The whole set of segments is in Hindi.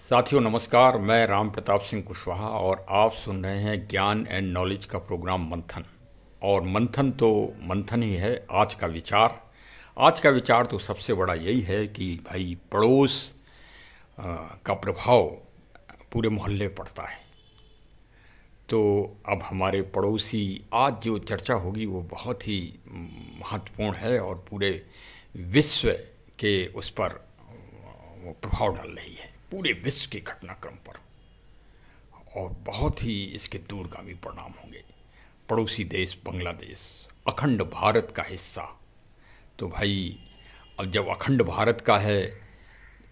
साथियों नमस्कार। मैं राम प्रताप सिंह कुशवाहा और आप सुन रहे हैं ज्ञान एंड नॉलेज का प्रोग्राम मंथन। और मंथन तो मंथन ही है। आज का विचार तो सबसे बड़ा यही है कि भाई पड़ोस का प्रभाव पूरे मोहल्ले पड़ता है। तो अब हमारे पड़ोसी, आज जो चर्चा होगी वो बहुत ही महत्वपूर्ण है और पूरे विश्व के उस पर वो प्रभाव डाल रही है, पूरे विश्व के घटनाक्रम पर, और बहुत ही इसके दूरगामी परिणाम होंगे। पड़ोसी देश बांग्लादेश, अखंड भारत का हिस्सा। तो भाई अब जब अखंड भारत का है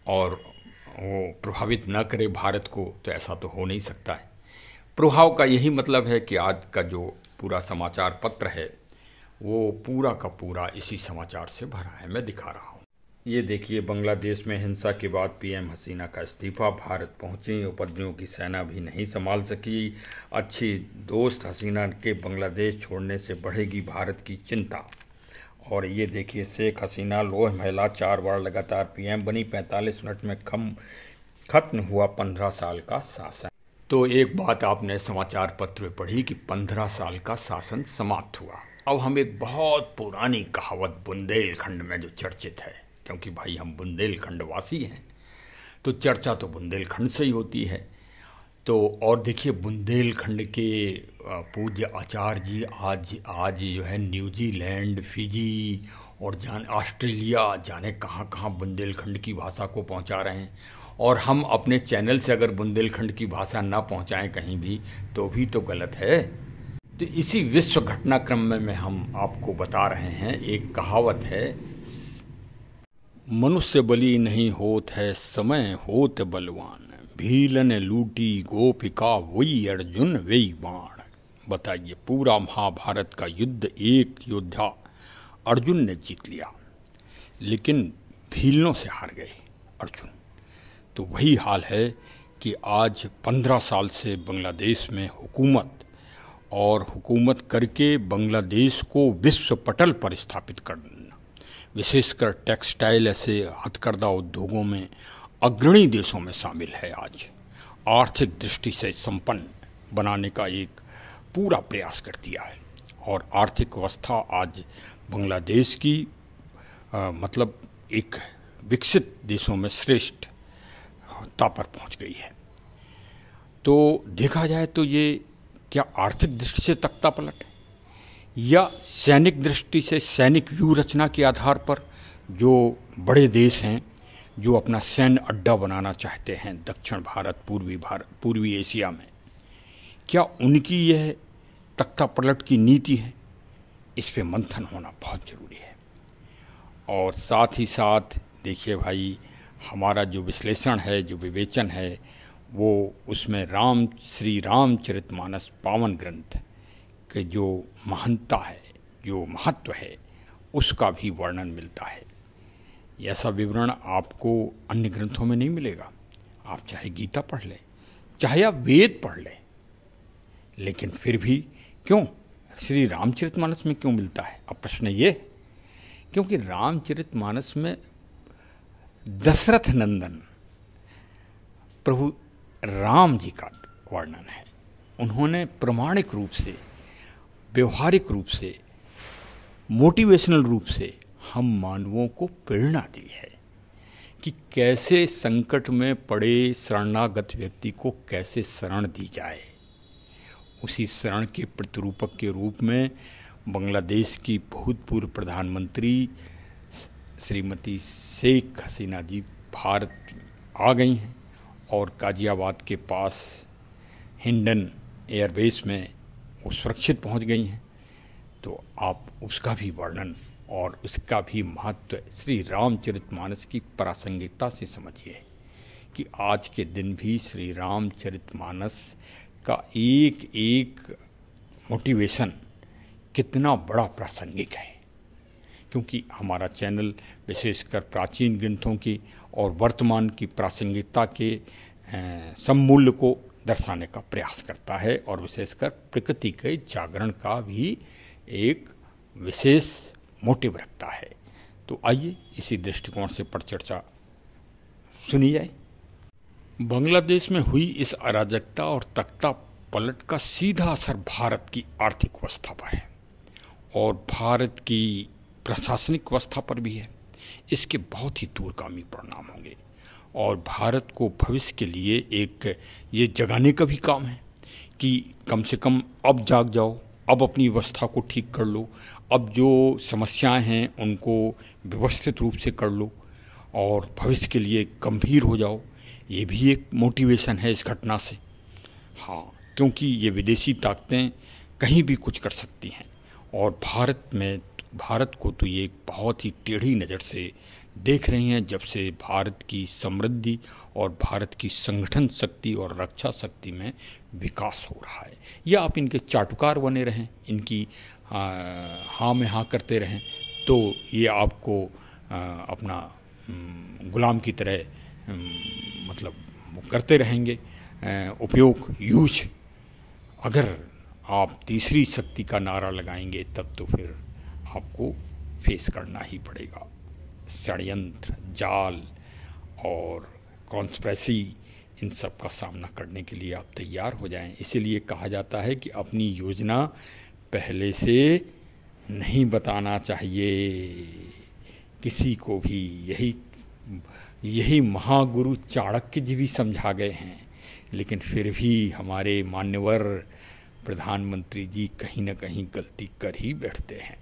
और वो प्रभावित न करे भारत को, तो ऐसा तो हो नहीं सकता है। प्रभाव का यही मतलब है कि आज का जो पूरा समाचार पत्र है वो पूरा का पूरा इसी समाचार से भरा है। मैं दिखा रहा हूँ, ये देखिए। बांग्लादेश में हिंसा के बाद पीएम हसीना का इस्तीफा, भारत पहुंची, उपद्रवियों की सेना भी नहीं संभाल सकी। अच्छी दोस्त हसीना के बांग्लादेश छोड़ने से बढ़ेगी भारत की चिंता। और ये देखिए, शेख हसीना लोह महिला 4 बार लगातार पीएम बनी, 45 मिनट में खत्म हुआ 15 साल का शासन। तो एक बात आपने समाचार पत्र में पढ़ी कि 15 साल का शासन समाप्त हुआ। अब हम एक बहुत पुरानी कहावत बुंदेलखंड में जो चर्चित है, क्योंकि भाई हम बुंदेलखंड वासी हैं, तो चर्चा तो बुंदेलखंड से ही होती है। तो और देखिए, बुंदेलखंड के पूज्य आचार्य जी आज जो है न्यूजीलैंड, फिजी और ऑस्ट्रेलिया, जाने कहाँ कहाँ बुंदेलखंड की भाषा को पहुंचा रहे हैं। और हम अपने चैनल से अगर बुंदेलखंड की भाषा ना पहुंचाएं कहीं भी, तो भी तो गलत है। तो इसी विश्व घटनाक्रम में हम आपको बता रहे हैं, एक कहावत है, मनुष्य बली नहीं होत है, समय होत बलवान, भीलन लूटी गोपिका वही अर्जुन वही बाण। बताइए, पूरा महाभारत का युद्ध एक योद्धा अर्जुन ने जीत लिया, लेकिन भीलनों से हार गए अर्जुन। तो वही हाल है कि आज 15 साल से बांग्लादेश में हुकूमत करके बांग्लादेश को विश्व पटल पर स्थापित करना, विशेषकर टेक्सटाइल ऐसे हथकरघा उद्योगों में अग्रणी देशों में शामिल है। आज आर्थिक दृष्टि से संपन्न बनाने का एक पूरा प्रयास कर दिया है। और आर्थिक व्यवस्था आज बांग्लादेश की मतलब एक विकसित देशों में श्रेष्ठता पर पहुंच गई है। तो देखा जाए तो ये क्या आर्थिक दृष्टि से तख्ता पलट है, या सैनिक दृष्टि से सैनिक व्यूह रचना के आधार पर जो बड़े देश हैं जो अपना सैन्य अड्डा बनाना चाहते हैं दक्षिण भारत, पूर्वी एशिया में, क्या उनकी यह तख्ता पलट की नीति है? इस पे मंथन होना बहुत ज़रूरी है। और साथ ही साथ देखिए भाई, हमारा जो विश्लेषण है, जो विवेचन है, वो उसमें श्री रामचरितमानस पावन ग्रंथ के जो महानता है, जो महत्व है, उसका भी वर्णन मिलता है। ऐसा विवरण आपको अन्य ग्रंथों में नहीं मिलेगा। आप चाहे गीता पढ़ लें, चाहे आप वेद पढ़ लें, लेकिन फिर भी क्यों श्री रामचरितमानस में क्यों मिलता है? अब प्रश्न ये, क्योंकि रामचरितमानस में दशरथ नंदन प्रभु राम जी का वर्णन है। उन्होंने प्रामाणिक रूप से, व्यवहारिक रूप से, मोटिवेशनल रूप से हम मानवों को प्रेरणा दी है कि कैसे संकट में पड़े शरणागत व्यक्ति को कैसे शरण दी जाए। उसी शरण के प्रतिरूपक के रूप में बांग्लादेश की भूतपूर्व प्रधानमंत्री श्रीमती शेख हसीना जी भारत आ गई हैं और गाजियाबाद के पास हिंडन एयरबेस में वो सुरक्षित पहुंच गई हैं। तो आप उसका भी वर्णन और उसका भी महत्व श्री रामचरितमानस की प्रासंगिकता से समझिए कि आज के दिन भी श्री रामचरितमानस का एक एक मोटिवेशन कितना बड़ा प्रासंगिक है। क्योंकि हमारा चैनल विशेषकर प्राचीन ग्रंथों की और वर्तमान की प्रासंगिकता के सममूल्य को दर्शाने का प्रयास करता है, और विशेषकर प्रकृति के जागरण का भी एक विशेष मोटिव रखता है। तो आइए इसी दृष्टिकोण से पर चर्चा सुनी जाए। बांग्लादेश में हुई इस अराजकता और तख्ता पलट का सीधा असर भारत की आर्थिक व्यवस्था पर है और भारत की प्रशासनिक व्यवस्था पर भी है। इसके बहुत ही दूरगामी परिणाम होंगे और भारत को भविष्य के लिए एक ये जगाने का भी काम है कि कम से कम अब जाग जाओ, अब अपनी व्यवस्था को ठीक कर लो, अब जो समस्याएं हैं उनको व्यवस्थित रूप से कर लो और भविष्य के लिए गंभीर हो जाओ। ये भी एक मोटिवेशन है इस घटना से। हाँ, क्योंकि ये विदेशी ताकतें कहीं भी कुछ कर सकती हैं और भारत को तो ये बहुत ही टेढ़ी नज़र से देख रही हैं जब से भारत की समृद्धि और भारत की संगठन शक्ति और रक्षा शक्ति में विकास हो रहा है। या आप इनके चाटुकार बने रहें, इनकी हाँ में हाँ करते रहें तो ये आपको अपना गुलाम की तरह मतलब करते रहेंगे उपयोग यूज। अगर आप तीसरी शक्ति का नारा लगाएंगे तब तो फिर आपको फेस करना ही पड़ेगा। षड्यंत्र, जाल और कॉन्स्पिरेसी, इन सब का सामना करने के लिए आप तैयार हो जाएं। इसीलिए कहा जाता है कि अपनी योजना पहले से नहीं बताना चाहिए किसी को भी। यही महागुरु चाणक्य जी भी समझा गए हैं, लेकिन फिर भी हमारे मान्यवर प्रधानमंत्री जी कहीं न कहीं गलती कर ही बैठते हैं।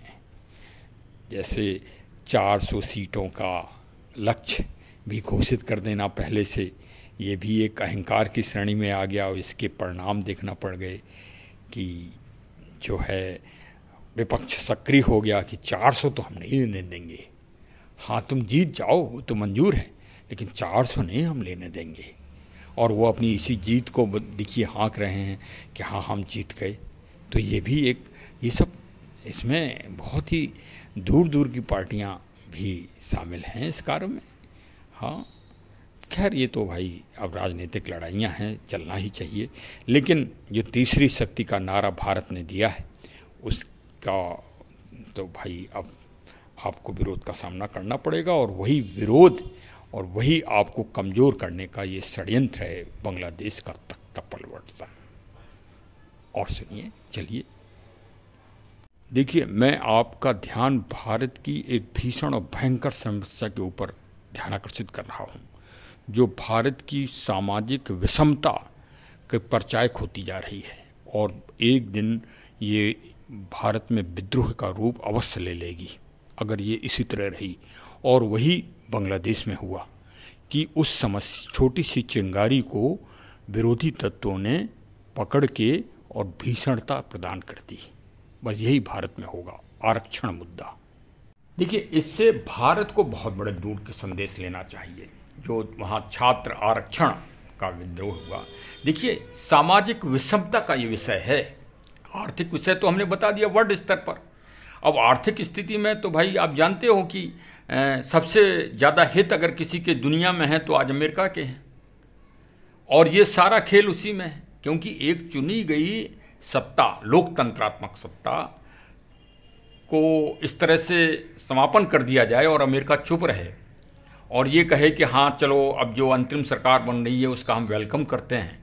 जैसे 400 सीटों का लक्ष्य भी घोषित कर देना पहले से, ये भी एक अहंकार की श्रेणी में आ गया और इसके परिणाम देखना पड़ गए कि जो है विपक्ष सक्रिय हो गया कि 400 तो हम नहीं लेने देंगे। हाँ, तुम जीत जाओ वो तो मंजूर है, लेकिन 400 नहीं हम लेने देंगे। और वो अपनी इसी जीत को देखिए हाँक रहे हैं कि हाँ हम जीत गए। तो ये भी एक, ये सब इसमें बहुत ही दूर दूर की पार्टियां भी शामिल हैं इस कार्य में। हाँ, खैर ये तो भाई अब राजनीतिक लड़ाइयाँ हैं, चलना ही चाहिए। लेकिन जो तीसरी शक्ति का नारा भारत ने दिया है उसका तो भाई अब आपको विरोध का सामना करना पड़ेगा और वही विरोध और वही आपको कमज़ोर करने का ये षड्यंत्र है बांग्लादेश का तख्ता पलटवार। और सुनिए, चलिए देखिए, मैं आपका ध्यान भारत की एक भीषण और भयंकर समस्या के ऊपर ध्यान आकर्षित कर रहा हूँ, जो भारत की सामाजिक विषमता के परचायक होती जा रही है और एक दिन ये भारत में विद्रोह का रूप अवश्य ले लेगी अगर ये इसी तरह रही। और वही बांग्लादेश में हुआ कि उस छोटी सी चिंगारी को विरोधी तत्वों ने पकड़ के और भीषणता प्रदान कर दी। बस यही भारत में होगा, आरक्षण मुद्दा। देखिए, इससे भारत को बहुत बड़े दूर के संदेश लेना चाहिए। जो वहाँ छात्र आरक्षण का विद्रोह हुआ, देखिए सामाजिक विषमता का ये विषय है। आर्थिक विषय तो हमने बता दिया वर्ल्ड स्तर पर। अब आर्थिक स्थिति में तो भाई आप जानते हो कि सबसे ज़्यादा हित अगर किसी के दुनिया में है तो आज अमेरिका के हैं और ये सारा खेल उसी में है, क्योंकि एक चुनी गई सत्ता, लोकतंत्रात्मक सत्ता को इस तरह से समापन कर दिया जाए और अमेरिका चुप रहे और ये कहे कि हाँ चलो अब जो अंतरिम सरकार बन रही है उसका हम वेलकम करते हैं,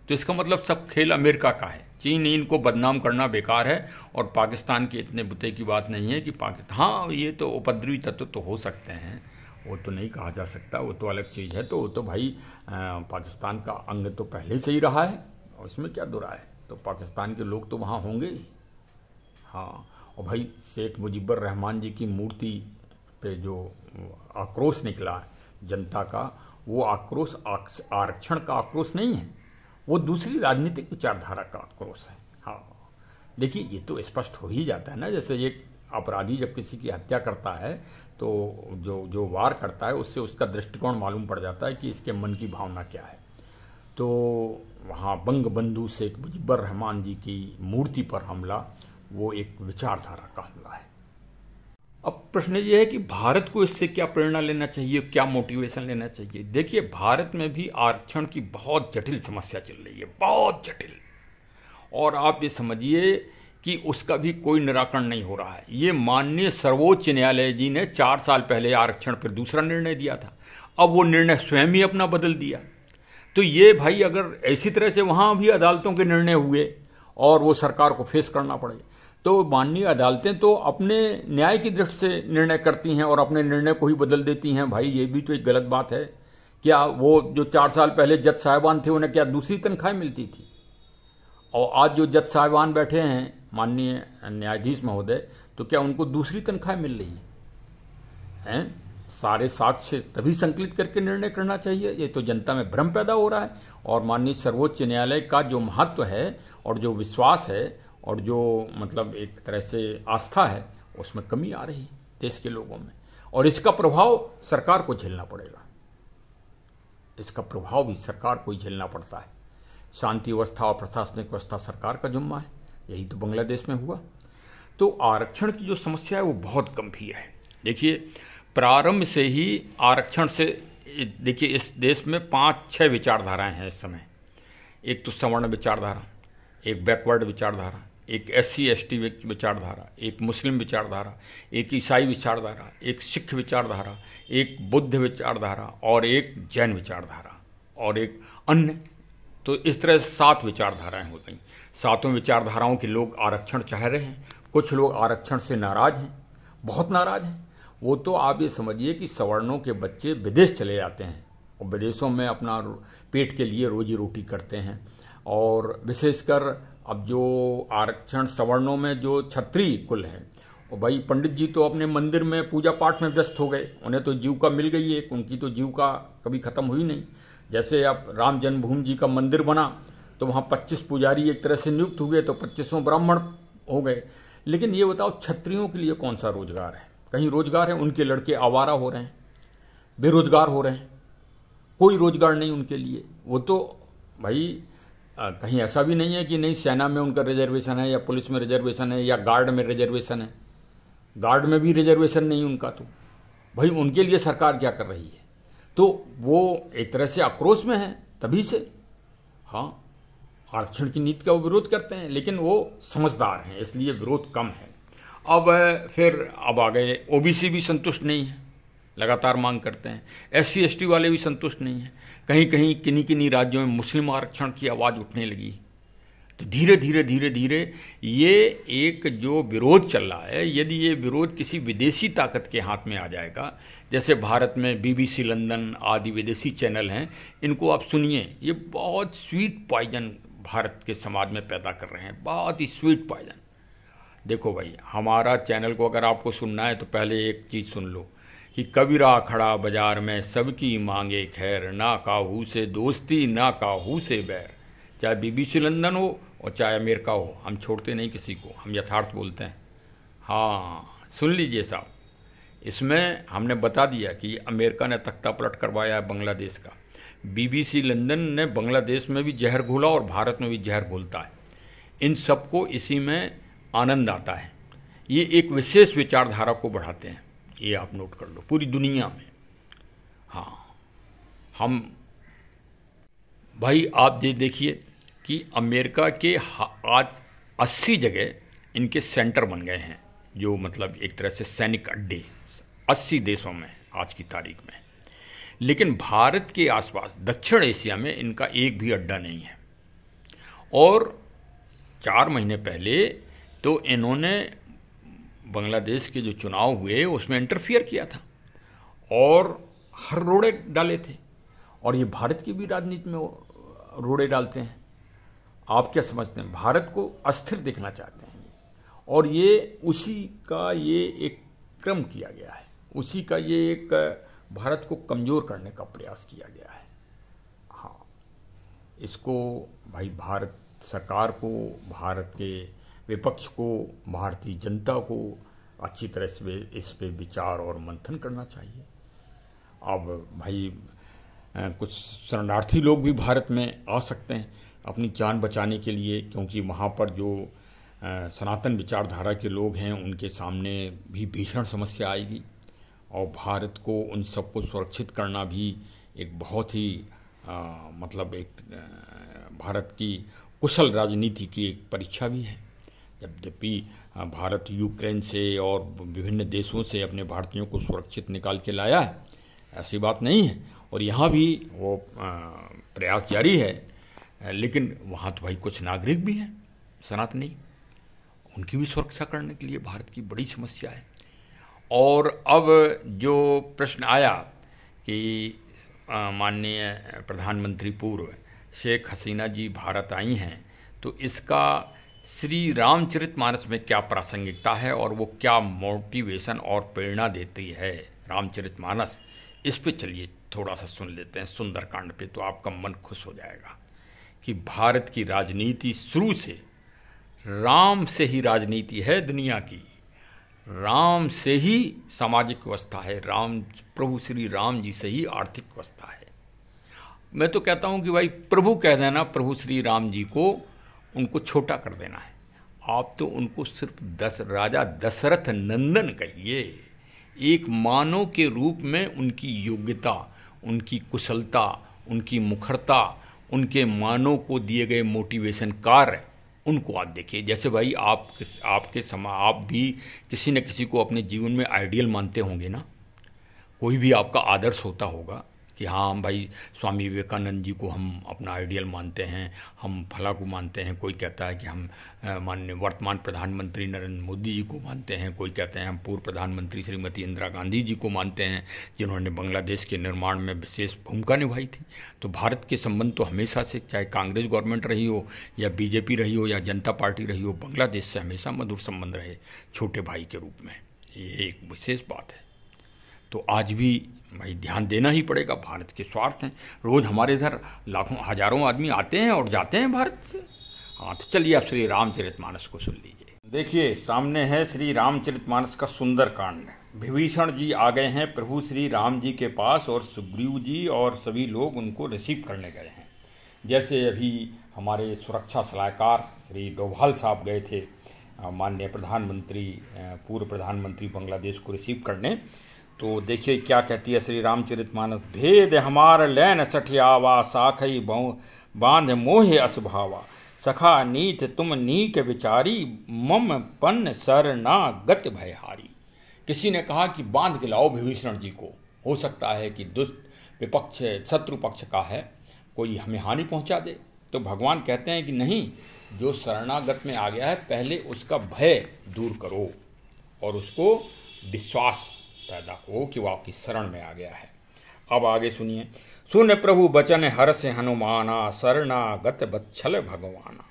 तो इसका मतलब सब खेल अमेरिका का है। चीन इनको बदनाम करना बेकार है और पाकिस्तान के इतने बुते की बात नहीं है कि पाकिस्तान, हाँ ये तो उपद्रवी तत्व तो हो सकते हैं, वो तो नहीं कहा जा सकता, वो तो अलग चीज़ है। तो वो तो भाई पाकिस्तान का अंग तो पहले से ही रहा है और इसमें क्या दुरा है, तो पाकिस्तान के लोग तो वहाँ होंगे ही। हाँ, और भाई शेख मुजीबर रहमान जी की मूर्ति पे जो आक्रोश निकला जनता का, वो आक्रोश आरक्षण का आक्रोश नहीं है, वो दूसरी राजनीतिक विचारधारा का आक्रोश है। हाँ, देखिए ये तो स्पष्ट हो ही जाता है ना, जैसे एक अपराधी जब किसी की हत्या करता है तो जो वार करता है उससे उसका दृष्टिकोण मालूम पड़ जाता है कि इसके मन की भावना क्या है। तो वहाँ बंगबंधु शेख मुजीबर रहमान जी की मूर्ति पर हमला वो एक विचारधारा का हमला है। अब प्रश्न ये है कि भारत को इससे क्या प्रेरणा लेना चाहिए, क्या मोटिवेशन लेना चाहिए। देखिए, भारत में भी आरक्षण की बहुत जटिल समस्या चल रही है, बहुत जटिल, और आप ये समझिए कि उसका भी कोई निराकरण नहीं हो रहा है। ये माननीय सर्वोच्च न्यायालय जी ने 4 साल पहले आरक्षण पर दूसरा निर्णय दिया था, अब वो निर्णय स्वयं ही अपना बदल दिया। तो ये भाई अगर ऐसी तरह से वहाँ भी अदालतों के निर्णय हुए और वो सरकार को फेस करना पड़े, तो माननीय अदालतें तो अपने न्याय की दृष्टि से निर्णय करती हैं और अपने निर्णय को ही बदल देती हैं। भाई ये भी तो एक गलत बात है। क्या वो जो 4 साल पहले जज साहिबान थे उन्हें क्या दूसरी तनख्वाहें मिलती थी? और आज जो जज साहिबान बैठे हैं माननीय न्यायाधीश महोदय, तो क्या उनको दूसरी तनख्वाहें मिल रही हैं? सारे साक्ष्य तभी संकलित करके निर्णय करना चाहिए। ये तो जनता में भ्रम पैदा हो रहा है और माननीय सर्वोच्च न्यायालय का जो महत्व है और जो विश्वास है और जो मतलब एक तरह से आस्था है, उसमें कमी आ रही है देश के लोगों में, और इसका प्रभाव सरकार को झेलना पड़ेगा। इसका प्रभाव भी सरकार को ही झेलना पड़ता है। शांति व्यवस्था और प्रशासनिक व्यवस्था सरकार का जिम्मा है। यही तो बांग्लादेश में हुआ। तो आरक्षण की जो समस्या है वो बहुत गंभीर है। देखिए, प्रारंभ से ही आरक्षण से, देखिए इस देश में 5-6 विचारधाराएं हैं इस समय। एक तो सवर्ण विचारधारा, एक बैकवर्ड विचारधारा, एक SC/ST विचारधारा, एक मुस्लिम विचारधारा, एक ईसाई विचारधारा, एक सिख विचारधारा, एक बुद्ध विचारधारा और एक जैन विचारधारा और एक अन्य। तो इस तरह से 7 विचारधाराएं हो गई। 7 विचारधाराओं के लोग आरक्षण चाह रहे हैं। कुछ लोग आरक्षण से नाराज हैं, बहुत नाराज हैं। वो तो आप ये समझिए कि सवर्णों के बच्चे विदेश चले जाते हैं और विदेशों में अपना पेट के लिए रोजी रोटी करते हैं। और विशेषकर अब जो आरक्षण सवर्णों में जो क्षत्रिय कुल है, और भाई पंडित जी तो अपने मंदिर में पूजा पाठ में व्यस्त हो गए, उन्हें तो जीविका मिल गई है, उनकी तो जीविका कभी खत्म हुई नहीं। जैसे अब राम जन्मभूमि जी का मंदिर बना तो वहाँ 25 पुजारी एक तरह से नियुक्त हुए तो 25 ब्राह्मण हो गए। लेकिन ये बताओ, क्षत्रियों के लिए कौन सा रोजगार है? कहीं रोजगार है? उनके लड़के आवारा हो रहे हैं, बेरोजगार हो रहे हैं, कोई रोजगार नहीं उनके लिए। वो तो भाई कहीं ऐसा भी नहीं है कि नहीं सेना में उनका रिजर्वेशन है या पुलिस में रिजर्वेशन है या गार्ड में रिजर्वेशन है। गार्ड में भी रिजर्वेशन नहीं उनका। तो भाई उनके लिए सरकार क्या कर रही है? तो वो एक तरह से आक्रोश में है तभी से। हाँ, आरक्षण की नीति का वो विरोध करते हैं, लेकिन वो समझदार हैं इसलिए विरोध कम है। अब आ गए OBC भी संतुष्ट नहीं है, लगातार मांग करते हैं। SC/ST वाले भी संतुष्ट नहीं हैं। कहीं कहीं किन्हीं राज्यों में मुस्लिम आरक्षण की आवाज़ उठने लगी। तो धीरे धीरे ये एक जो विरोध चल रहा है, यदि ये विरोध किसी विदेशी ताकत के हाथ में आ जाएगा, जैसे भारत में BBC लंदन आदि विदेशी चैनल हैं, इनको आप सुनिए, ये बहुत स्वीट पॉइजन भारत के समाज में पैदा कर रहे हैं, बहुत ही स्वीट पॉइजन। देखो भाई, हमारा चैनल को अगर आपको सुनना है तो पहले एक चीज़ सुन लो कि कबीरा खड़ा बाजार में सबकी मांगे खैर, ना काहू से दोस्ती ना काहू से बैर। चाहे BBC लंदन हो और चाहे अमेरिका हो, हम छोड़ते नहीं किसी को, हम यथार्थ बोलते हैं। हाँ, सुन लीजिए साहब, इसमें हमने बता दिया कि अमेरिका ने तख्ता पलट करवाया है बांग्लादेश का। BBC लंदन ने बांग्लादेश में भी जहर घोला और भारत में भी जहर घोलता है। इन सबको इसी में आनंद आता है। ये एक विशेष विचारधारा को बढ़ाते हैं, ये आप नोट कर लो पूरी दुनिया में। हाँ, हम भाई आप ये देखिए कि अमेरिका के आज 80 जगह इनके सेंटर बन गए हैं, जो मतलब एक तरह से सैनिक अड्डे 80 देशों में आज की तारीख में। लेकिन भारत के आसपास दक्षिण एशिया में इनका एक भी अड्डा नहीं है। और 4 महीने पहले तो इन्होंने बांग्लादेश के जो चुनाव हुए उसमें इंटरफियर किया था और हर रोड़े डाले थे। और ये भारत की भी राजनीति में रोड़े डालते हैं। आप क्या समझते हैं? भारत को अस्थिर देखना चाहते हैं और ये उसी का ये एक क्रम किया गया है, उसी का ये एक भारत को कमज़ोर करने का प्रयास किया गया है। हाँ, इसको भाई भारत सरकार को, भारत के विपक्ष को, भारतीय जनता को अच्छी तरह से इस पे विचार और मंथन करना चाहिए। अब भाई कुछ शरणार्थी लोग भी भारत में आ सकते हैं अपनी जान बचाने के लिए, क्योंकि वहाँ पर जो सनातन विचारधारा के लोग हैं उनके सामने भी भीषण समस्या आएगी और भारत को उन सबको सुरक्षित करना भी एक बहुत ही मतलब एक भारत की कुशल राजनीति की एक परीक्षा भी है। यद्यपि भारत यूक्रेन से और विभिन्न देशों से अपने भारतीयों को सुरक्षित निकाल के लाया है, ऐसी बात नहीं है। और यहाँ भी वो प्रयास जारी है। लेकिन वहाँ तो भाई कुछ नागरिक भी हैं सनातनी, उनकी भी सुरक्षा करने के लिए भारत की बड़ी समस्या है। और अब जो प्रश्न आया कि माननीय प्रधानमंत्री पूर्व शेख हसीना जी भारत आई हैं, तो इसका श्री रामचरितमानस में क्या प्रासंगिकता है और वो क्या मोटिवेशन और प्रेरणा देती है रामचरितमानस, इस पे चलिए थोड़ा सा सुन लेते हैं सुंदरकांड पे, तो आपका मन खुश हो जाएगा कि भारत की राजनीति शुरू से राम से ही राजनीति है दुनिया की, राम से ही सामाजिक व्यवस्था है, राम प्रभु श्री राम जी से ही आर्थिक व्यवस्था है। मैं तो कहता हूं कि भाई प्रभु कह देना प्रभु श्री राम जी को, उनको छोटा कर देना है। आप तो उनको सिर्फ राजा दशरथ नंदन कहिए। एक मानव के रूप में उनकी योग्यता, उनकी कुशलता, उनकी मुखरता, उनके मानव को दिए गए मोटिवेशन कार्य, उनको आप देखिए। जैसे भाई आप भी किसी न किसी को अपने जीवन में आइडियल मानते होंगे ना, कोई भी आपका आदर्श होता होगा कि हाँ हम भाई स्वामी विवेकानंद जी को हम अपना आइडियल मानते हैं, हम फला को मानते हैं। कोई कहता है कि हम माननीय वर्तमान प्रधानमंत्री नरेंद्र मोदी जी को मानते हैं, कोई कहते हैं हम पूर्व प्रधानमंत्री श्रीमती इंदिरा गांधी जी को मानते हैं जिन्होंने बांग्लादेश के निर्माण में विशेष भूमिका निभाई थी। तो भारत के संबंध तो हमेशा से, चाहे कांग्रेस गवर्नमेंट रही हो या बीजेपी रही हो या जनता पार्टी रही हो, बांग्लादेश से हमेशा मधुर संबंध रहे छोटे भाई के रूप में। ये एक विशेष बात है। तो आज भी भाई ध्यान देना ही पड़ेगा, भारत के स्वार्थ हैं। रोज़ हमारे इधर लाखों हजारों आदमी आते हैं और जाते हैं भारत से। हाँ तो चलिए आप श्री रामचरितमानस को सुन लीजिए। देखिए सामने है श्री रामचरितमानस का सुंदर कांड। विभीषण जी आ गए हैं प्रभु श्री राम जी के पास और सुग्रीव जी और सभी लोग उनको रिसीव करने गए हैं। जैसे अभी हमारे सुरक्षा सलाहकार श्री डोभाल साहब गए थे माननीय प्रधानमंत्री पूर्व प्रधानमंत्री बांग्लादेश को रिसीव करने, तो देखिए क्या कहती है श्री रामचरितमानस। भेद हमार लैन सठियावा साखई बांध मोहे असभावा सखा नीत तुम नीक विचारी मम पन्न शरणागत भयहारी। किसी ने कहा कि बांध के लाओ विभीषण जी को, हो सकता है कि दुष्ट विपक्ष शत्रु पक्ष का है, कोई हमें हानि पहुंचा दे। तो भगवान कहते हैं कि नहीं, जो शरणागत में आ गया है पहले उसका भय दूर करो और उसको विश्वास पैदा हो कि वो आपकी शरण में आ गया है। अब आगे सुनिए। सुन प्रभु बचन हर्ष हनुमाना शरणागत बच्छल भगवाना।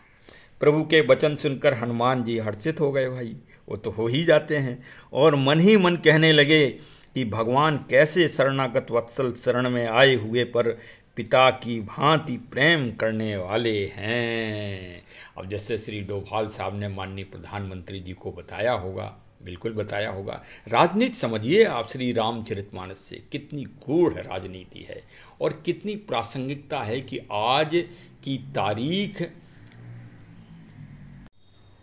प्रभु के वचन सुनकर हनुमान जी हर्षित हो गए। भाई वो तो हो ही जाते हैं, और मन ही मन कहने लगे कि भगवान कैसे शरणागत वत्सल शरण में आए हुए पर पिता की भांति प्रेम करने वाले हैं। अब जैसे श्री डोभाल साहब ने माननीय प्रधानमंत्री जी को बताया होगा, बिल्कुल बताया होगा। राजनीति समझिए आप श्री रामचरितमानस से, कितनी गूढ़ राजनीति है और कितनी प्रासंगिकता है कि आज की तारीख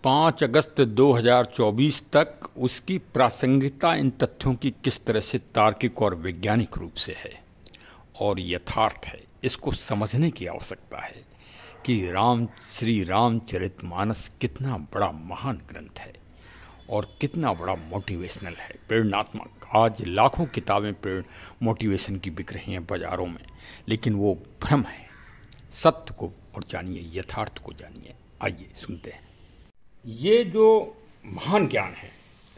5 अगस्त 2024 तक उसकी प्रासंगिकता इन तथ्यों की किस तरह से तार्किक और वैज्ञानिक रूप से है और यथार्थ है, इसको समझने की आवश्यकता है कि श्री रामचरितमानस कितना बड़ा महान ग्रंथ है और कितना बड़ा मोटिवेशनल है, प्रेरणात्मक। आज लाखों किताबें मोटिवेशन की बिक रही हैं बाज़ारों में, लेकिन वो भ्रम है। सत्य को और जानिए, यथार्थ को जानिए। आइए सुनते हैं। ये जो महान ज्ञान है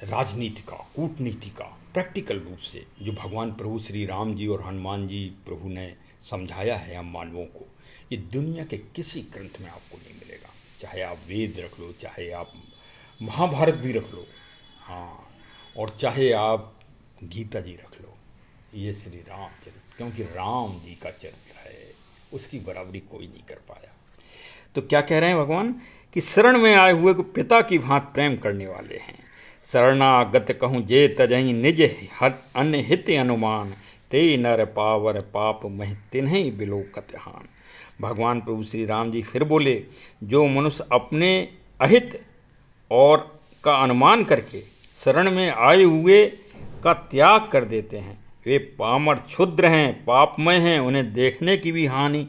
राजनीति का, कूटनीति का, प्रैक्टिकल रूप से जो भगवान प्रभु श्री राम जी और हनुमान जी प्रभु ने समझाया है हम मानवों को, ये दुनिया के किसी ग्रंथ में आपको नहीं मिलेगा। चाहे आप वेद रख लो, चाहे आप महाभारत भी रख लो, हाँ, और चाहे आप गीता जी रख लो, ये श्री रामचरित, क्योंकि राम जी का चरित्र है, उसकी बराबरी कोई नहीं कर पाया। तो क्या कह रहे हैं भगवान कि शरण में आए हुए को पिता की भांति प्रेम करने वाले हैं। शरणागत कहूँ जे तजहि निज अन्य हित अनुमान, ते नर पावर पाप मह तिन्हि बिलोकत हान। भगवान प्रभु श्री राम जी फिर बोले, जो मनुष्य अपने अहित और का अनुमान करके शरण में आए हुए का त्याग कर देते हैं, वे पामर क्षुद्र हैं, पापमय हैं, उन्हें देखने की भी हानि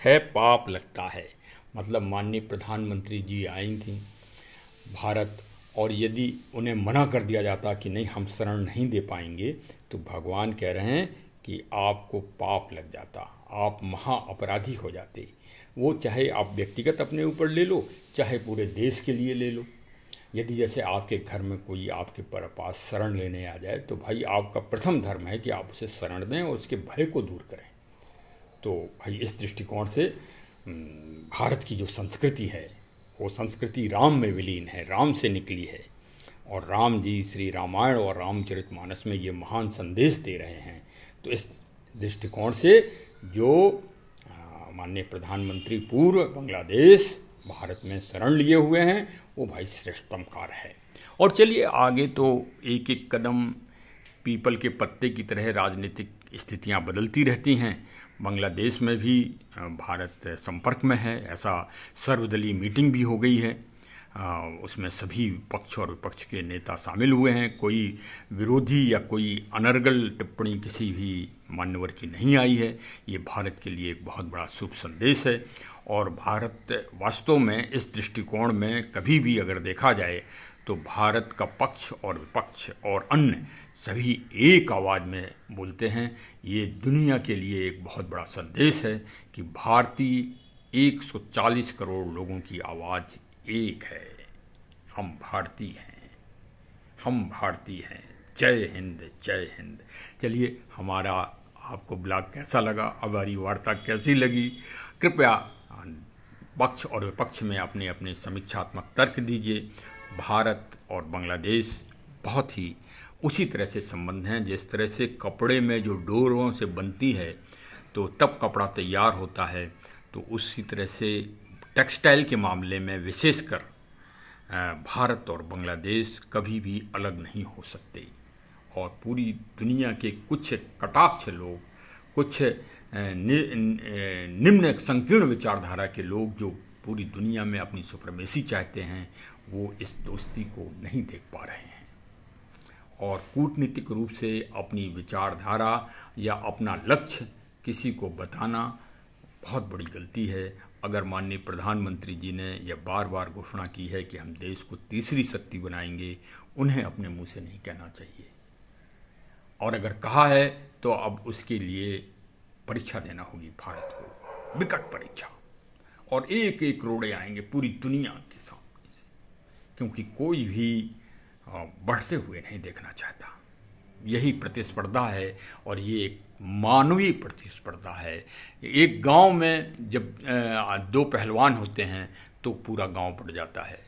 है, पाप लगता है। मतलब माननीय प्रधानमंत्री जी आई थी भारत, और यदि उन्हें मना कर दिया जाता कि नहीं हम शरण नहीं दे पाएंगे, तो भगवान कह रहे हैं कि आपको पाप लग जाता, आप महा अपराधी हो जाते। वो चाहे आप व्यक्तिगत अपने ऊपर ले लो, चाहे पूरे देश के लिए ले लो। यदि जैसे आपके घर में कोई आपके पास शरण लेने आ जाए तो भाई आपका प्रथम धर्म है कि आप उसे शरण दें और उसके भय को दूर करें। तो भाई इस दृष्टिकोण से भारत की जो संस्कृति है वो संस्कृति राम में विलीन है, राम से निकली है। और राम जी श्री रामायण और रामचरितमानस में ये महान संदेश दे रहे हैं। तो इस दृष्टिकोण से जो माननीय प्रधानमंत्री पूर्व बांग्लादेश भारत में शरण लिए हुए हैं वो भाई श्रेष्ठतम कार्य है। और चलिए आगे तो एक एक कदम पीपल के पत्ते की तरह राजनीतिक स्थितियां बदलती रहती हैं। बांग्लादेश में भी भारत संपर्क में है, ऐसा सर्वदलीय मीटिंग भी हो गई है। उसमें सभी पक्ष और विपक्ष के नेता शामिल हुए हैं। कोई विरोधी या कोई अनर्गल टिप्पणी किसी भी मान्यवर की नहीं आई है। ये भारत के लिए एक बहुत बड़ा शुभ संदेश है। और भारत वास्तव में इस दृष्टिकोण में कभी भी अगर देखा जाए तो भारत का पक्ष और विपक्ष और अन्य सभी एक आवाज़ में बोलते हैं। ये दुनिया के लिए एक बहुत बड़ा संदेश है कि भारतीय 140 करोड़ लोगों की आवाज़ एक है। हम भारतीय हैं, हम भारतीय हैं। जय हिंद, जय हिंद। चलिए हमारा आपको ब्लॉग कैसा लगा, हमारी वार्ता कैसी लगी, कृपया पक्ष और विपक्ष में अपने अपने समीक्षात्मक तर्क दीजिए। भारत और बांग्लादेश बहुत ही उसी तरह से संबंध हैं जिस तरह से कपड़े में जो डोरों से बनती है तो तब कपड़ा तैयार होता है, तो उसी तरह से टेक्सटाइल के मामले में विशेषकर भारत और बांग्लादेश कभी भी अलग नहीं हो सकते। और पूरी दुनिया के कुछ कटाक्ष लोग, कुछ निम्न संकीर्ण विचारधारा के लोग जो पूरी दुनिया में अपनी सुप्रीमेसी चाहते हैं, वो इस दोस्ती को नहीं देख पा रहे हैं। और कूटनीतिक रूप से अपनी विचारधारा या अपना लक्ष्य किसी को बताना बहुत बड़ी गलती है। अगर माननीय प्रधानमंत्री जी ने यह बार बार घोषणा की है कि हम देश को तीसरी शक्ति बनाएंगे, उन्हें अपने मुंह से नहीं कहना चाहिए। और अगर कहा है तो अब उसके लिए परीक्षा देना होगी भारत को, विकट परीक्षा। और एक एक रोड़े आएंगे पूरी दुनिया के सामने से, क्योंकि कोई भी बढ़ते हुए नहीं देखना चाहता। यही प्रतिस्पर्धा है और ये एक मानवीय प्रतिस्पर्धा है। एक गांव में जब दो पहलवान होते हैं तो पूरा गांव बढ़ जाता है,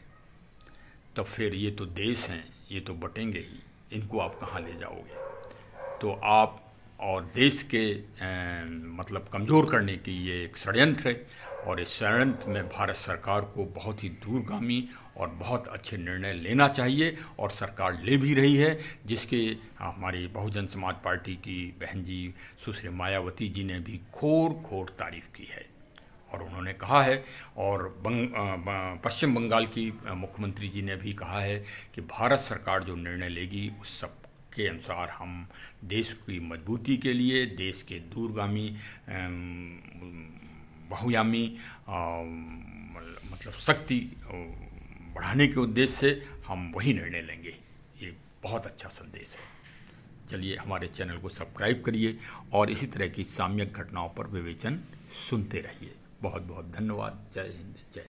तो फिर ये तो देश हैं, ये तो बटेंगे ही, इनको आप कहाँ ले जाओगे। तो आप और देश के मतलब कमज़ोर करने की ये एक षड्यंत्र है। और इस षड्यंत्र में भारत सरकार को बहुत ही दूरगामी और बहुत अच्छे निर्णय लेना चाहिए, और सरकार ले भी रही है, जिसके हमारी बहुजन समाज पार्टी की बहन जी सुश्री मायावती जी ने भी खोर तारीफ की है। और उन्होंने कहा है, और पश्चिम बंगाल की मुख्यमंत्री जी ने भी कहा है कि भारत सरकार जो निर्णय लेगी उस सब के अनुसार हम देश की मजबूती के लिए, देश के दूरगामी बहुयामी मतलब शक्ति बढ़ाने के उद्देश्य से हम वही निर्णय लेंगे। ये बहुत अच्छा संदेश है। चलिए हमारे चैनल को सब्सक्राइब करिए और इसी तरह की साम्यक घटनाओं पर विवेचन सुनते रहिए। बहुत बहुत धन्यवाद। जय हिंद, जय।